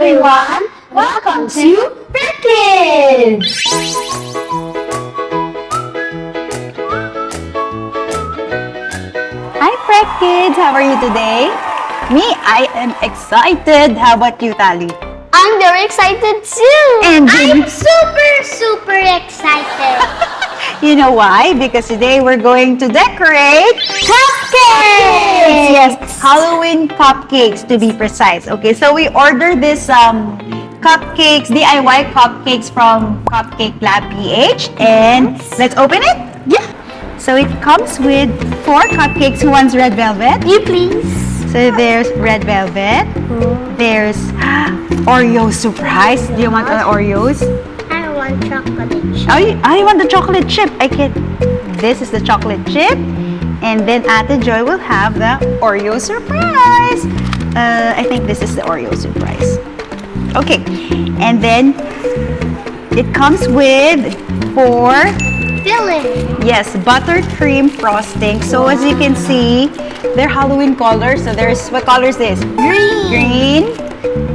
everyone! Welcome to PrepKids! Hi PrepKids! How are you today? Me, I am excited. How about you, Tali? I'm very excited too! And I'm super excited! you know why? Because today we're going to decorate cupcakes! Yes, Halloween cupcakes to be precise. Okay, so we ordered this cupcakes, DIY cupcakes from Cupcake Lab PH. And let's open it? Yeah! So it comes with 4 cupcakes. Who wants red velvet? You please! So there's red velvet. There's Oreo surprise. Do you want the Oreos? I want chocolate chip. Oh, I want the chocolate chip. This is the chocolate chip. And then Ate Joy will have the Oreo surprise. I think this is the Oreo surprise. Okay. And then it comes with 4 filling. yes, buttercream frosting. So as you can see, they're Halloween colors. So there's, what color is this? Green,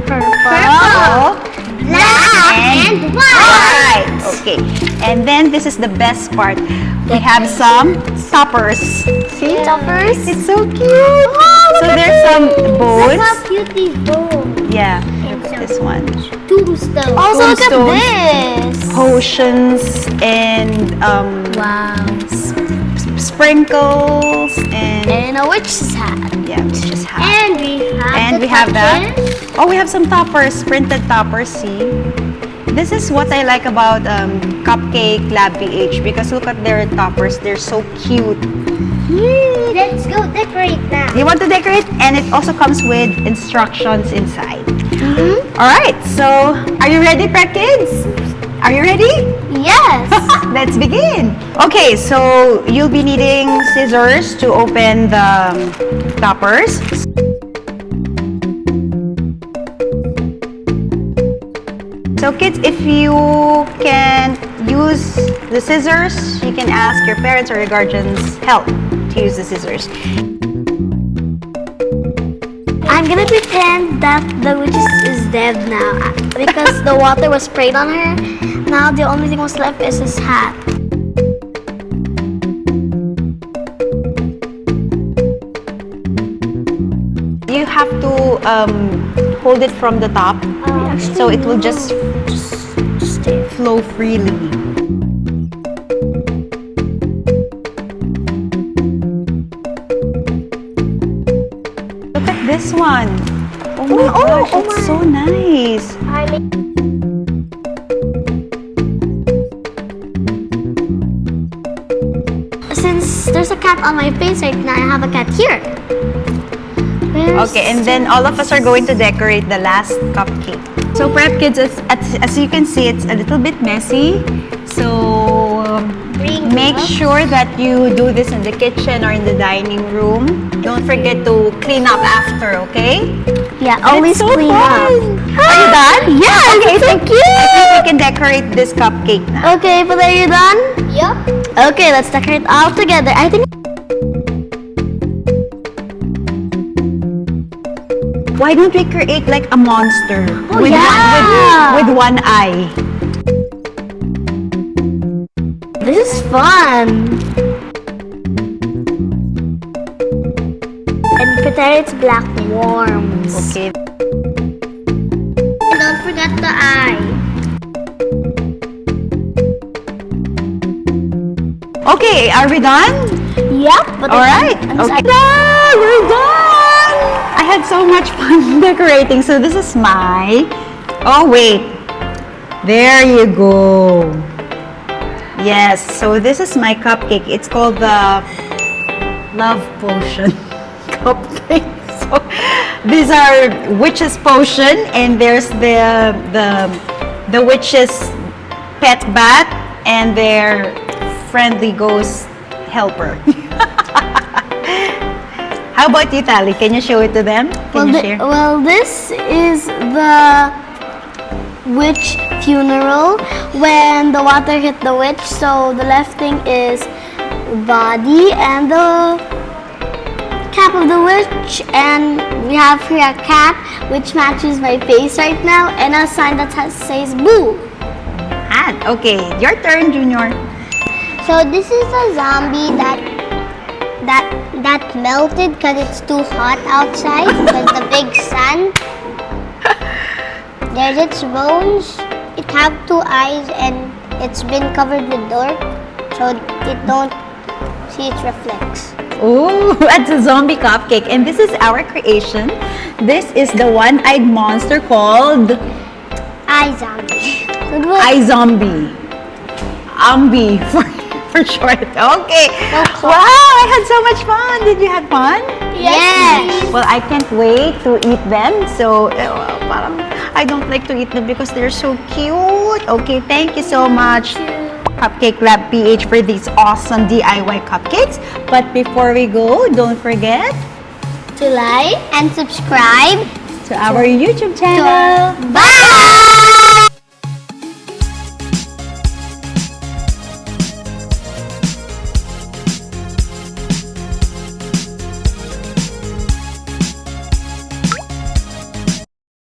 Purple, black, and white. Okay. And then this is the best part. We have some toppers. See? Toppers? It's so cute. So there's some Look bows. how cute these bowls. Yeah. Look at this one. Tombstone. Also, look at this. Potions and Wow. sprinkles and And a witch's hat. yeah, we just have. And we have that. Oh, we have some toppers, printed toppers. See, this is what I like about Cupcake Lab PH because look at their toppers. They're so cute. Let's go decorate now. You want to decorate, and it also comes with instructions inside. All right, so are you ready, PrepKids? Are you ready? Yes. Let's begin. Okay, so you'll be needing scissors to open the toppers. So kids, if you can use the scissors, you can ask your parents or your guardians' help to use the scissors. I'm gonna pretend that the witch is dead now because the water was sprayed on her. Now the only thing was left is his hat. You have to hold it from the top, so it will just flow freely. Look at this one. Oh my gosh, it's so nice. Since there's a cat on my face right now, I have a cat here. Okay, and then all of us are going to decorate the last cupcake. So PrepKids, as you can see, it's a little bit messy. So make sure that you do this in the kitchen or in the dining room. Don't forget to clean up after, okay? Yeah, always so clean up. Are you done? Yes, Okay, it's so I think we can decorate this cupcake now. Okay, but are you done? Yep. Okay, let's decorate all together. I think. Why don't we create like a monster with, yeah. with one eye? This is fun. And pretend it's black worms. Okay. And don't forget the eye. Okay, are we done? Yep. But All right. Okay. We're done. I had so much fun decorating. So this is my. Oh wait. There you go. Yes. So this is my cupcake. It's called the Love Potion cupcake. So these are witch's potion, and there's the witch's pet bat and their friendly ghost helper. How about you, Tali? Can you show it to them? Can you share? Well, this is the witch funeral when the water hit the witch. So the left thing is body and the cap of the witch, and we have here a cap which matches my face right now, and a sign that says boo. And okay, your turn, Junior. So this is a zombie that melted because it's too hot outside because the big sun. There's its bones. It have 2 eyes and it's been covered with dirt, so it don't see its reflex. Oh, it's a zombie cupcake, and this is our creation. This is the one-eyed monster called Eye zombie. iZombie. Ambi for short. Okay. No, Wow, I had so much fun. Did you have fun? Yes. Well, I can't wait to eat them. So, parang I don't like to eat them because they're so cute. Okay, thank you so much, Cupcake Lab PH, for these awesome DIY cupcakes. But before we go, don't forget To like and subscribe to our YouTube channel. Bye!